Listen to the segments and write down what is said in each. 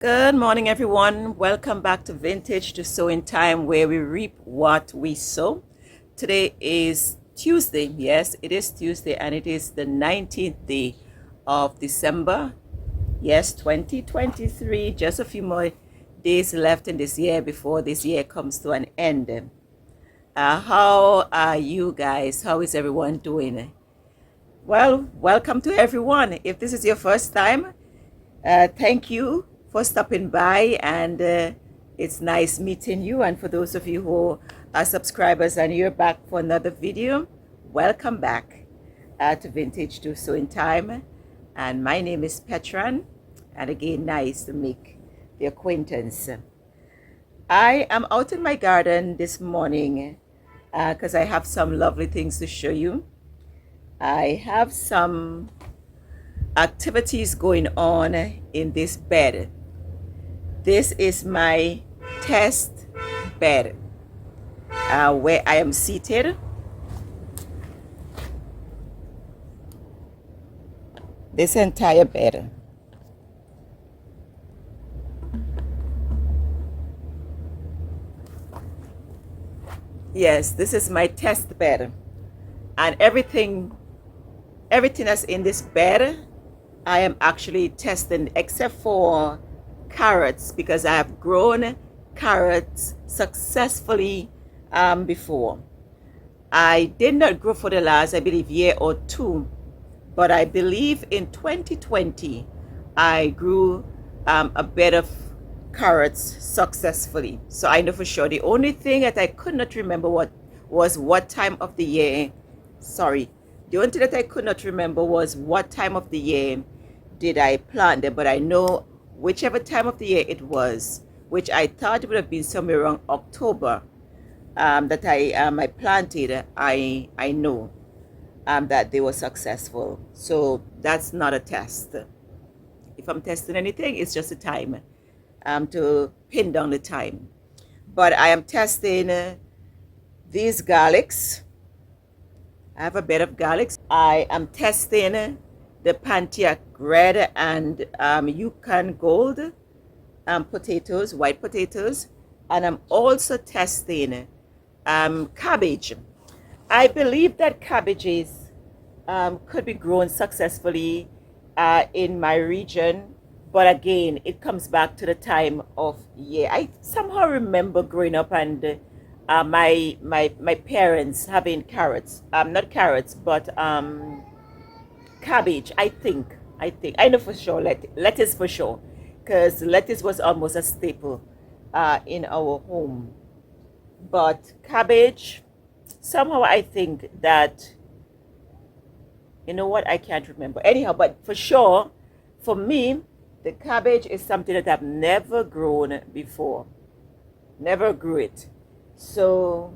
Good morning, everyone. Welcome back to Vintage to Sowing Time, where we reap what we sow. Today is Tuesday. Yes, it is Tuesday, and it is the 19th day of December. Yes, 2023. Just a few more days left in this year before this year comes to an end. How are you guys? How is everyone doing? Well, welcome to everyone. If this is your first time, thank you for stopping by, and it's nice meeting you. And for those of you who are subscribers and you're back for another video, welcome back to Vintage to Sowing Time. And my name is Petran, and again, nice to make the acquaintance. I am out in my garden this morning because I have some lovely things to show you. I have some activities going on in this bed. This is my test bed where I am seated. This entire bed. Yes, this is my test bed, and everything that's in this bed I am actually testing, except for carrots, because I have grown carrots successfully before. I did not grow for the last, I believe, year or two, but I believe in 2020 I grew a bed of carrots successfully. So I know for sure. The only thing that I could not remember what time of the year, the only thing that I could not remember was what time of the year did I plant them, but I know whichever time of the year it was, which I thought would have been somewhere around October, that I planted. I know that they were successful. So that's not a test. If I'm testing anything, it's just a time to pin down the time. But I am testing these garlics. I have a bed of garlics. I am testing the Pontiac Red and Yukon Gold potatoes, white potatoes, and I'm also testing cabbage. I believe that cabbages could be grown successfully in my region, but again, it comes back to the time of year. I somehow remember growing up and my parents having carrots, not carrots, but cabbage. I know for sure. Lettuce for sure, because lettuce was almost a staple in our home. But cabbage, somehow I think that, you know what, I can't remember. Anyhow, but for sure, for me, the cabbage is something that I've never grown before. Never grew it. So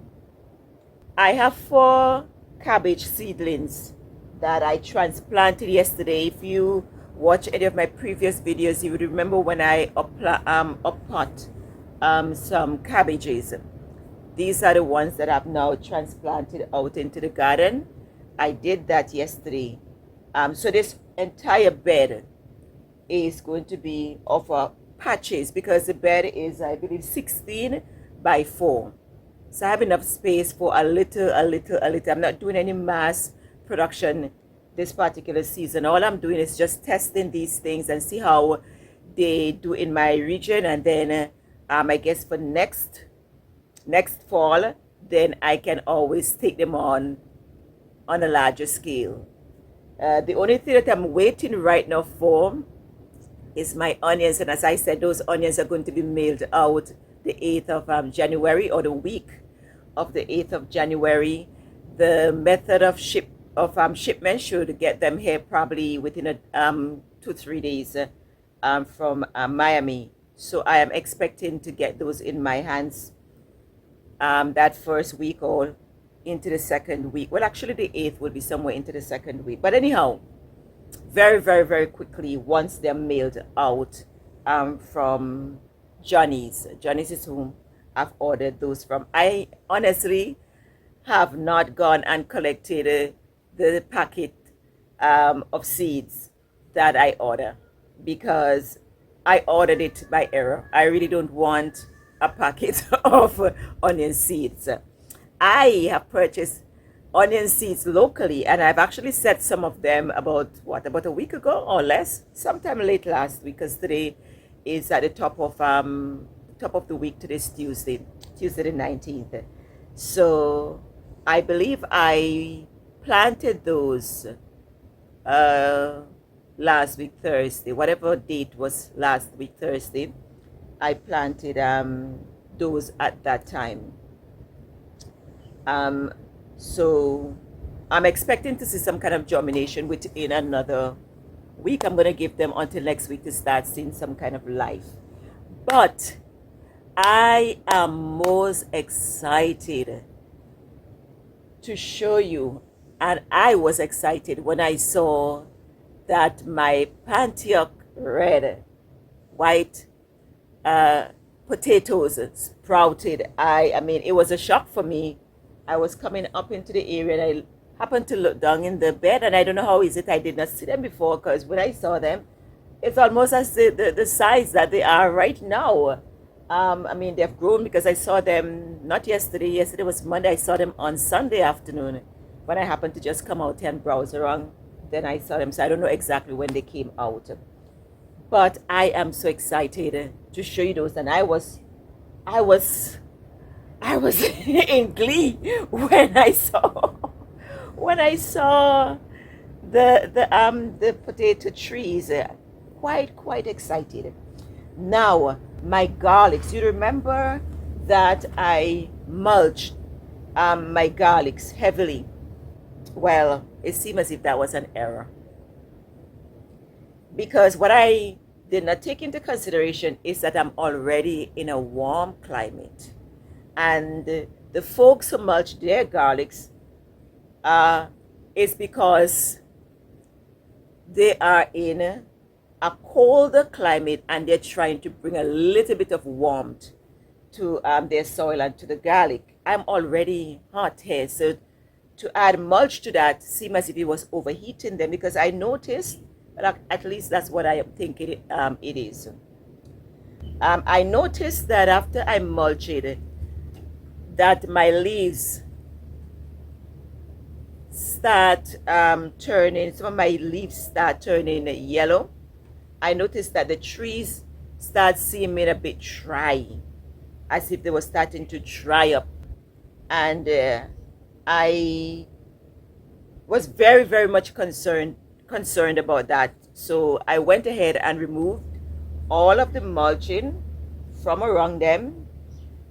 I have 4 cabbage seedlings that I transplanted yesterday. If you watch any of my previous videos, you would remember when I uppot some cabbages. These are the ones that I've now transplanted out into the garden. I did that yesterday. So this entire bed is going to be of patches, because the bed is, I believe, 16 by 4. So I have enough space for a little. I'm not doing any mass production this particular season. All I'm doing is just testing these things and see how they do in my region, and then I guess for next fall, then I can always take them on a larger scale. The only thing that I'm waiting right now for is my onions, and as I said, those onions are going to be mailed out the 8th of January, or the week of the 8th of January. The method of shipment should get them here probably within 2-3 days from Miami. So I am expecting to get those in my hands that first week or into the second week. Well, actually the 8th would be somewhere into the second week. But anyhow, very quickly, once they're mailed out from Johnny's is whom I've ordered those from. I honestly have not gone and collected the packet of seeds that I order, because I ordered it by error. I really don't want a packet of onion seeds. I have purchased onion seeds locally, and I've actually set some of them about a week ago or less, sometime late last week, because today is at the top of the week. Today's Tuesday the 19th. So I believe I planted those last week Thursday, whatever date was last week Thursday. I planted those at that time. So I'm expecting to see some kind of germination within another week. I'm going to give them until next week to start seeing some kind of life. But I am most excited to show you, and I was excited when I saw that my Panteoc red, white potatoes sprouted. I mean, it was a shock for me. I was coming up into the area and I happened to look down in the bed, and I don't know how is it I did not see them before, because when I saw them, it's almost as the size that they are right now. I mean, they've grown because I saw them not yesterday. Yesterday was Monday. I saw them on Sunday afternoon when I happened to just come out and browse around. Then I saw them, so I don't know exactly when they came out. But I am so excited to show you those, and I was in glee when I saw the potato trees. Quite excited. Now my garlics. You remember that I mulched my garlics heavily. Well, it seemed as if that was an error, because what I did not take into consideration is that I'm already in a warm climate, and the folks who mulch their garlics is because they are in a colder climate and they're trying to bring a little bit of warmth to their soil and to the garlic. I'm already hot here, so to add mulch to that seemed as if it was overheating them, because I noticed, well, at least that's what I am thinking it is. I noticed that after I mulched it, that my leaves start turning, some of my leaves start turning yellow. I noticed that the trees start seeming a bit dry, as if they were starting to dry up. And I was very much concerned about that. So I went ahead and removed all of the mulching from around them.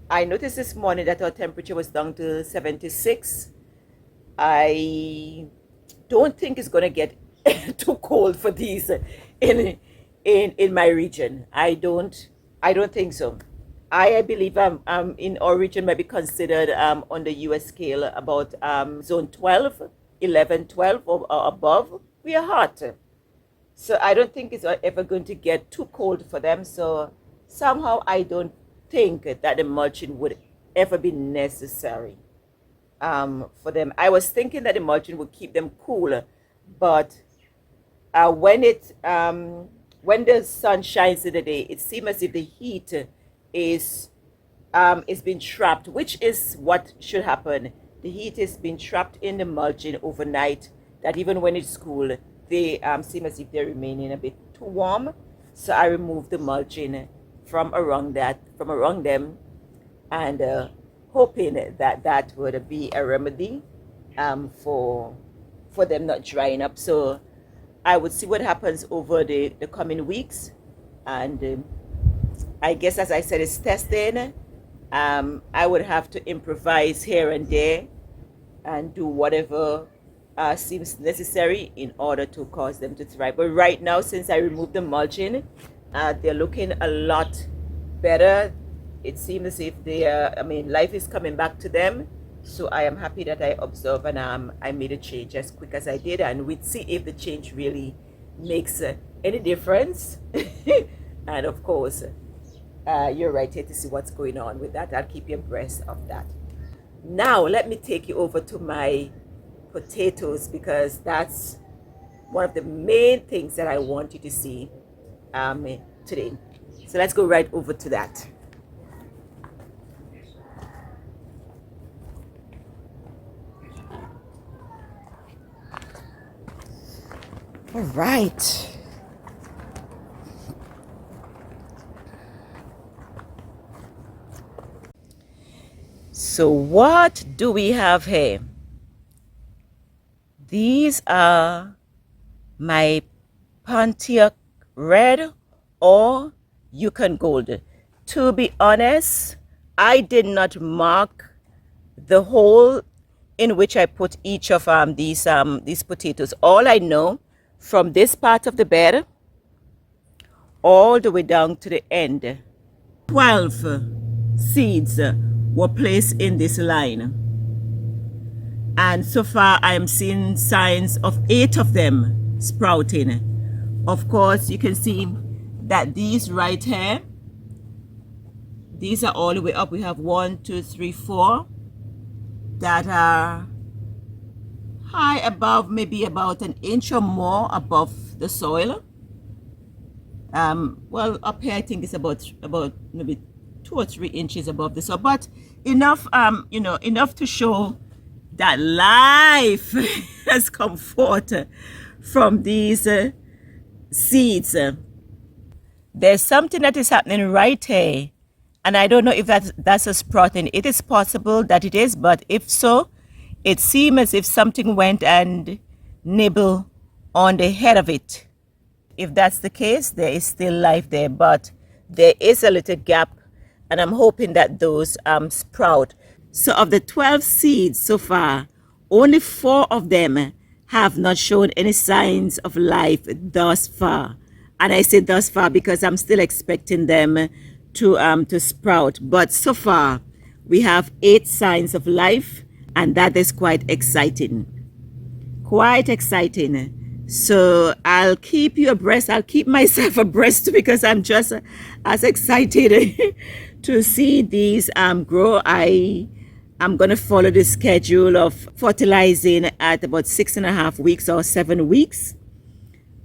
I noticed this morning that our temperature was down to 76. I don't think it's going to get too cold for these in my region. I don't think so. I believe in our region might be considered on the US scale about zone 12, 11, 12 or above. We are hot. So I don't think it's ever going to get too cold for them. So somehow I don't think that the mulching would ever be necessary for them. I was thinking that the mulching would keep them cool, but when the sun shines in the day, it seems as if the heat is being trapped, which is what should happen. The heat is being trapped in the mulching overnight, that even when it's cool, they seem as if they're remaining a bit too warm. So I removed the mulching from around them, and hoping that would be a remedy for them not drying up. So I would see what happens over the coming weeks, and I guess, as I said, it's testing. I would have to improvise here and there and do whatever seems necessary in order to cause them to thrive. But right now, since I removed the mulching, they're looking a lot better. It seems as if life is coming back to them. So I am happy that I observed, and I made a change as quick as I did, and we'd see if the change really makes any difference. And of course, you're right here to see what's going on with that. I'll keep you abreast of that. Now let me take you over to my potatoes, because that's one of the main things that I want you to see. today. So let's go right over to that. All right. So what do we have here? These are my Pontiac Red or Yukon Gold. To be honest, I did not mark the hole in which I put each of these potatoes. All I know, from this part of the bed all the way down to the end, 12 seeds were placed in this line. And so far I am seeing signs of 8 of them sprouting. Of course, you can see that these right here, these are all the way up. We have 1, 2, 3, 4 that are high above, maybe about an inch or more above the soil. Well, up here I think it's about maybe 2 or 3 inches above the soil, but enough, enough to show that life has come forth from these seeds. There's something that is happening right here, and I don't know if that's a sprouting. It is possible that it is, but if so, it seems as if something went and nibbled on the head of it. If that's the case, there is still life there, but there is a little gap, and I'm hoping that those sprout. So of the 12 seeds so far, only 4 of them have not shown any signs of life thus far. And I say thus far because I'm still expecting them to sprout. But so far, we have 8 signs of life, and that is quite exciting. Quite exciting. So I'll keep you abreast. I'll keep myself abreast because I'm just as excited to see these grow. I'm going to follow the schedule of fertilizing at about 6.5 weeks or 7 weeks.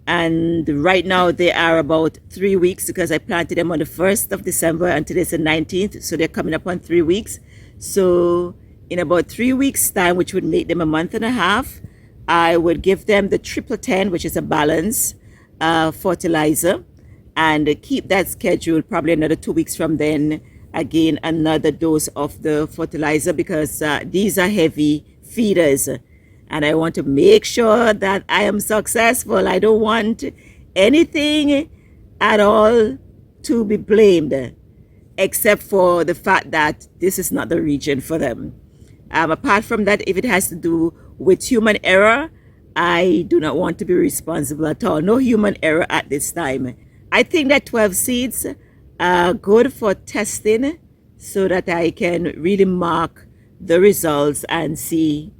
And right now they are about 3 weeks because I planted them on the 1st of December and today's the 19th. So they're coming up on 3 weeks. So in about 3 weeks time, which would make them a month and a half, I would give them the triple 10, which is a balance fertilizer, and keep that schedule probably another 2 weeks from then. Again, another dose of the fertilizer because these are heavy feeders and I want to make sure that I am successful. I don't want anything at all to be blamed except for the fact that this is not the region for them. Apart from that, if it has to do with human error, I do not want to be responsible at all. No human error at this time. I think that 12 seeds good for testing so that I can really mark the results and see,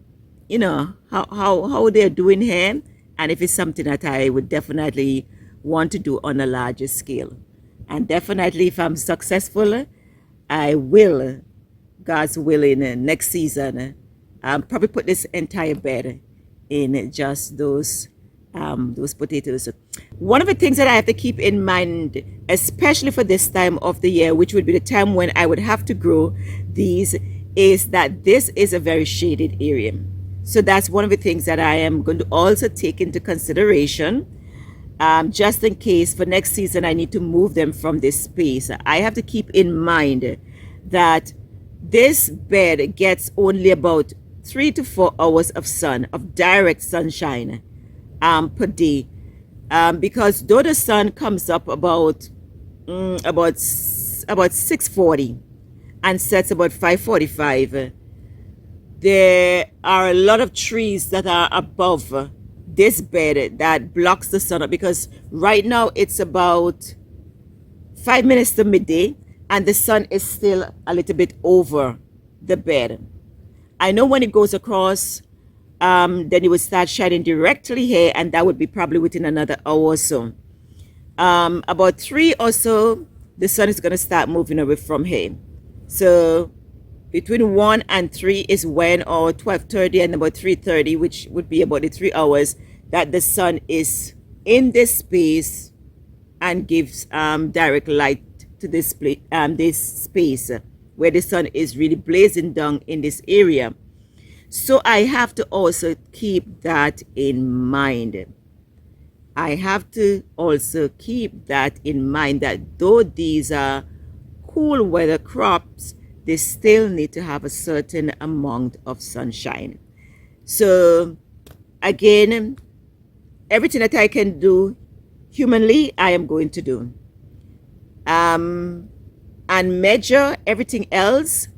how they're doing here, and if it's something that I would definitely want to do on a larger scale. And definitely if I'm successful, I will, God's willing, next season, probably put this entire bed in just those potatoes. One of the things that I have to keep in mind, especially for this time of the year, which would be the time when I would have to grow these, is that this is a very shaded area. So that's one of the things that I am going to also take into consideration, just in case for next season I need to move them from this space. I have to keep in mind that this bed gets only about 3 to 4 hours of sun, of direct sunshine per day, because though the sun comes up about 6:40 and sets about 5:45, there are a lot of trees that are above this bed that blocks the sun up, because right now it's about 5 minutes to midday and the sun is still a little bit over the bed. I know when it goes across, then it would start shining directly here, and that would be probably within another hour or so. About 3 or so, the sun is going to start moving away from here. So between 1 and 3 is when, or 12:30 and about 3:30, which would be about the 3 hours that the sun is in this space and gives direct light to this space where the sun is really blazing down in this area. So I have to also keep that in mind. I have to also keep that in mind, that though these are cool weather crops, they still need to have a certain amount of sunshine. So again, everything that I can do humanly, I am going to do. And measure everything else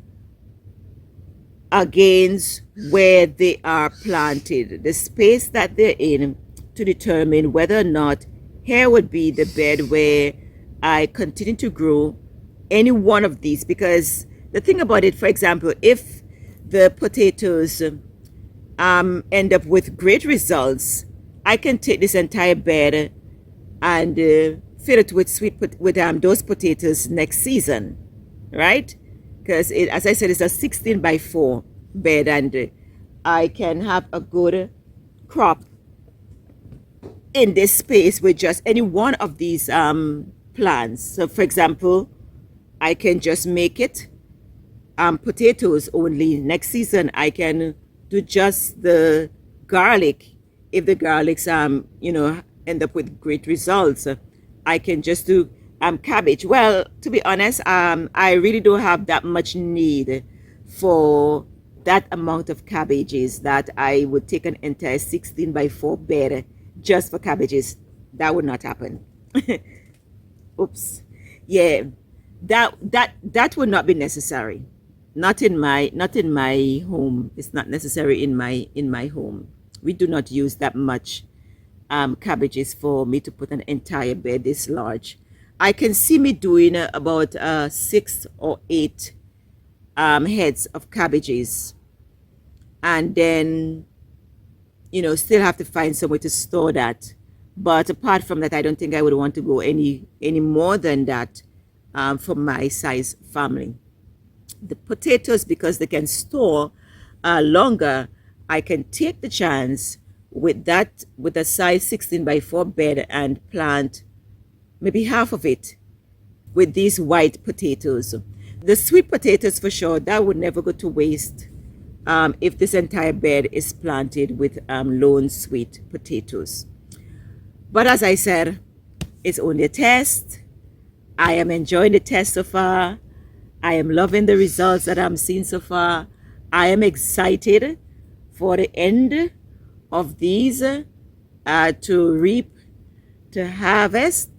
against where they are planted, the space that they're in, to determine whether or not here would be the bed where I continue to grow any one of these. Because the thing about it, for example, if the potatoes end up with great results, I can take this entire bed and fill it with those potatoes next season, right? Because as I said, it's a 16 by 4 bed, and I can have a good crop in this space with just any one of these plants. So for example, I can just make it potatoes only. Next season I can do just the garlic. If the garlics end up with great results, I can just do cabbage. Well, to be honest, I really don't have that much need for that amount of cabbages that I would take an entire 16 by 4 bed just for cabbages. That would not happen. Oops. Yeah, that would not be necessary. Not in my home. It's not necessary in my home. We do not use that much cabbages for me to put an entire bed this large. I can see me doing about 6 or 8 heads of cabbages, and then still have to find somewhere to store that. But apart from that, I don't think I would want to go any more than that for my size family. The potatoes, because they can store longer, I can take the chance with a size 16 by 4 bed and plant maybe half of it with these white potatoes. The sweet potatoes, for sure, that would never go to waste if this entire bed is planted with lone sweet potatoes. But as I said, it's only a test. I am enjoying the test so far. I am loving the results that I'm seeing so far. I am excited for the end of these to reap, to harvest,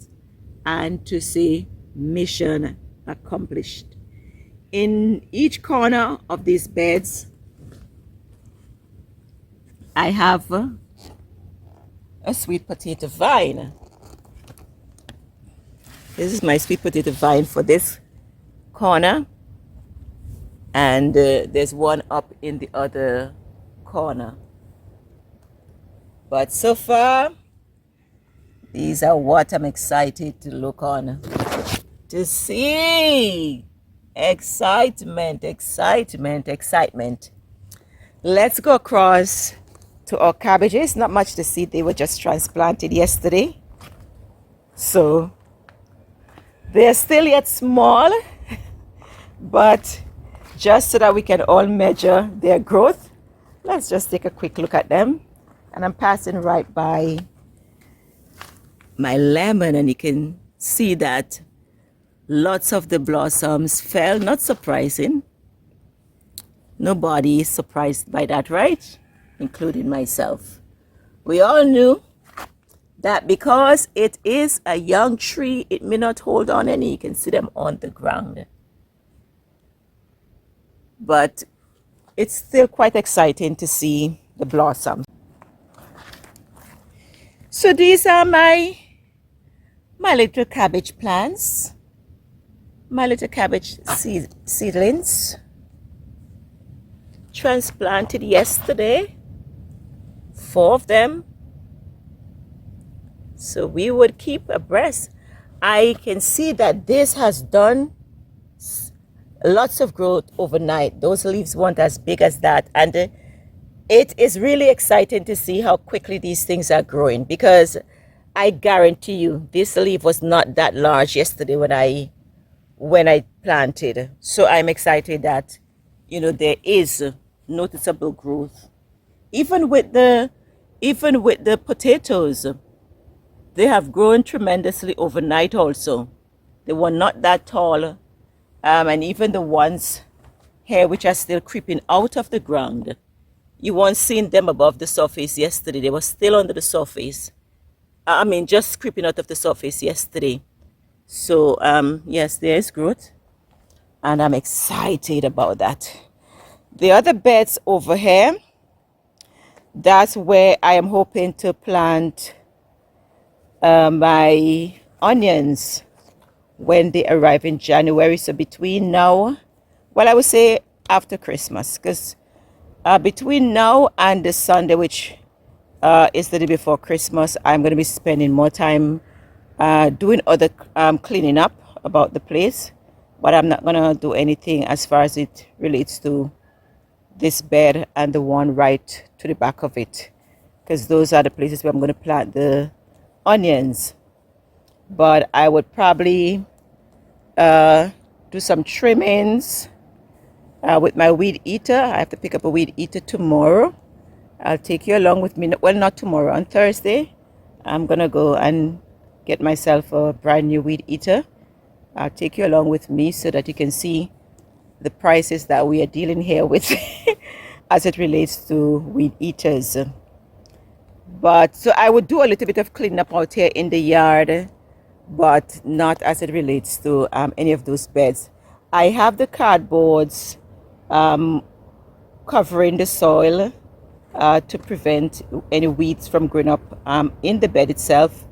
and to say mission accomplished. In each corner of these beds, I have a sweet potato vine. This is my sweet potato vine for this corner, and there's one up in the other corner. But so far, these are what I'm excited to look on, to see. Excitement, excitement, excitement. Let's go across to our cabbages. Not much to see. They were just transplanted yesterday, so they're still yet small, but just so that we can all measure their growth, let's just take a quick look at them. And I'm passing right by my lemon, and you can see that lots of the blossoms fell. Not surprising. Nobody is surprised by that, right? Including myself. We all knew that because it is a young tree, it may not hold on any. You can see them on the ground. But it's still quite exciting to see the blossoms. So these are my little cabbage plants, my little cabbage seedlings, transplanted yesterday, 4 of them. So we would keep abreast. I can see that this has done lots of growth overnight. Those leaves weren't as big as that, and it is really exciting to see how quickly these things are growing, because I guarantee you this leaf was not that large yesterday when I planted. So I'm excited that, there is noticeable growth. Even with the potatoes, they have grown tremendously overnight also. They were not that tall. And even the ones here which are still creeping out of the ground, you weren't seeing them above the surface yesterday. They were still under the surface. I mean, just creeping out of the surface yesterday. So, yes, there is growth. And I'm excited about that. The other beds over here, that's where I am hoping to plant my onions when they arrive in January. So between now, well, I would say after Christmas, because between now and the Sunday, which is the day before Christmas, I'm going to be spending more time doing other cleaning up about the place. But I'm not going to do anything as far as it relates to this bed and the one right to the back of it, because those are the places where I'm going to plant the onions. But I would probably do some trimmings with my weed eater. I have to pick up a weed eater tomorrow. I'll take you along with me. Well, not tomorrow, on Thursday. I'm going to go and get myself a brand new weed eater. I'll take you along with me so that you can see the prices that we are dealing here with as it relates to weed eaters. But so I would do a little bit of cleaning up out here in the yard, but not as it relates to any of those beds. I have the cardboards covering the soil to prevent any weeds from growing up in the bed itself.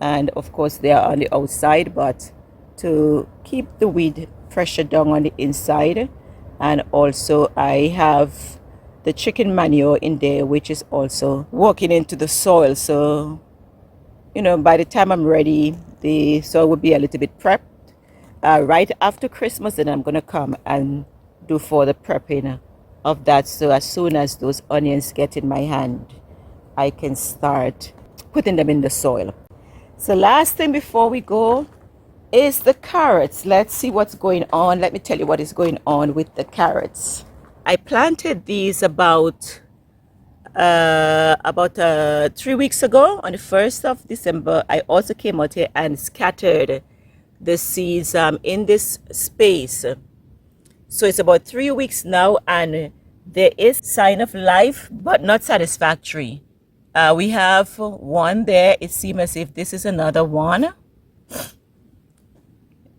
And of course they are on the outside, but to keep the weed pressure down on the inside. And also I have the chicken manure in there, which is also working into the soil. So, by the time I'm ready, the soil will be a little bit prepped. Right after Christmas, then I'm going to come and do further prepping of that. So as soon as those onions get in my hand, I can start putting them in the soil. So last thing before we go is the carrots. Let's see what's going on. Let me tell you what is going on with the carrots. I planted these about 3 weeks ago on the 1st of December. I also came out here and scattered the seeds in this space. So it's about 3 weeks now, and there is sign of life, but not satisfactory. We have one there. It seems as if this is another one.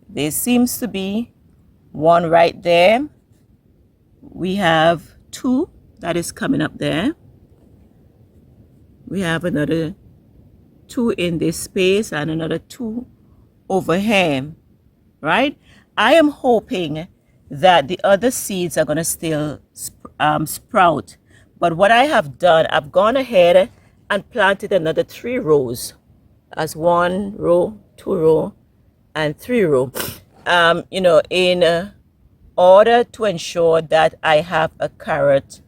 There seems to be one right there. We have two that is coming up there. We have another two in this space and another two over here, right? I am hoping that the other seeds are going to still sprout. But what I have done, I've gone ahead and planted another 3 rows, as 1 row, 2 row, and 3 row, in order to ensure that I have a carrot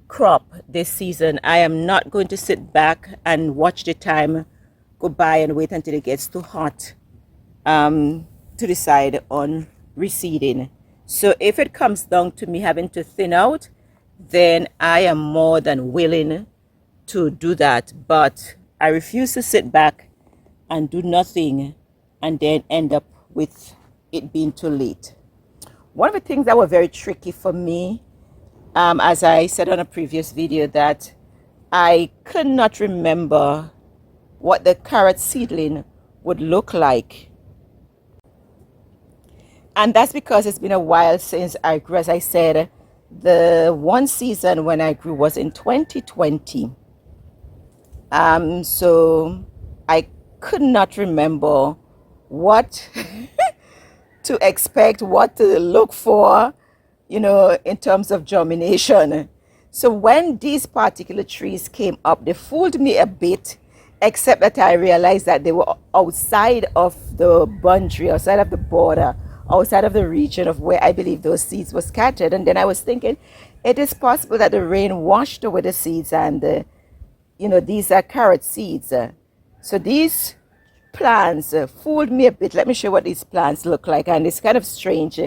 crop this season. I am not going to sit back and watch the time go by and wait until it gets too hot to decide on reseeding. So if it comes down to me having to thin out, then I am more than willing to do that. But I refuse to sit back and do nothing and then end up with it being too late. One of the things that were very tricky for me, as I said on a previous video, that I could not remember what the carrot seedling would look like. And that's because it's been a while since I grew. As I said, the one season when I grew was in 2020. So I could not remember what to expect, what to look for, in terms of germination. So when these particular trees came up, they fooled me a bit, except that I realized that they were outside of the boundary, outside of the border, outside of the region of where I believe those seeds were scattered. And then I was thinking, it is possible that the rain washed away the seeds and, these are carrot seeds. So these plants fooled me a bit. Let me show you what these plants look like. And it's kind of strange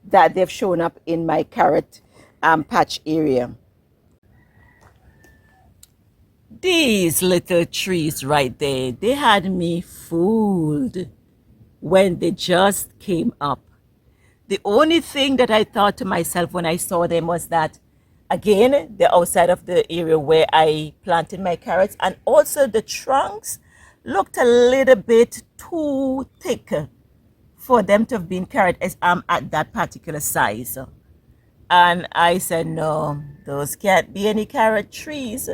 that they've shown up in my carrot patch area. These little trees right there, they had me fooled when they just came up. The only thing that I thought to myself when I saw them was that, again, they're outside of the area where I planted my carrots, and also the trunks looked a little bit too thick for them to have been carrots at that particular size. And I said, no, those can't be any carrot trees.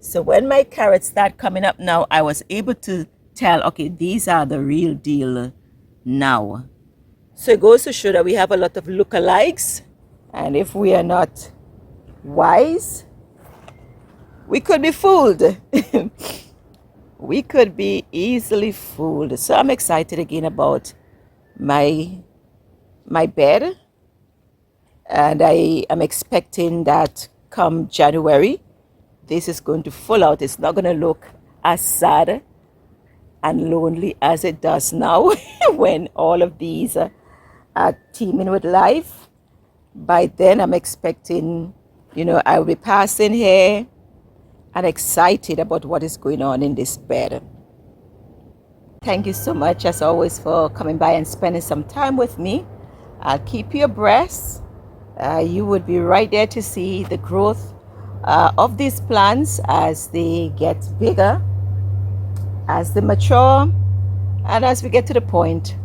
So when my carrots start coming up now, I was able to tell, okay, these are the real deal now. So it goes to show that we have a lot of lookalikes. And if we are not wise, we could be fooled. We could be easily fooled. So I'm excited again about my bed. And I am expecting that come January, this is going to full out. It's not going to look as sad and lonely as it does now when all of these are teeming with life. By then, I'm expecting, I will be passing here and excited about what is going on in this bed. Thank you so much, as always, for coming by and spending some time with me. I'll keep you abreast. You would be right there to see the growth of these plants as they get bigger, as they mature, and as we get to the point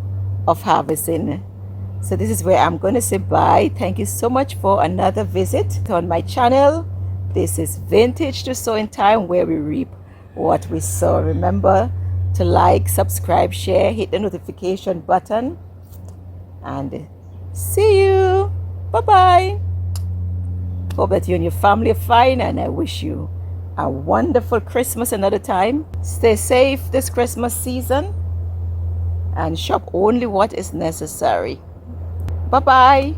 of harvesting. So this is where I'm going to say bye. Thank you so much for another visit on my channel. This is Vintage to Sowing Time, where we reap what we sow. Remember to like, subscribe, share, hit the notification button, and see you. Bye-bye. Hope that you and your family are fine, and I wish you a wonderful Christmas another time. Stay safe this Christmas season and shop only what is necessary. Bye-bye.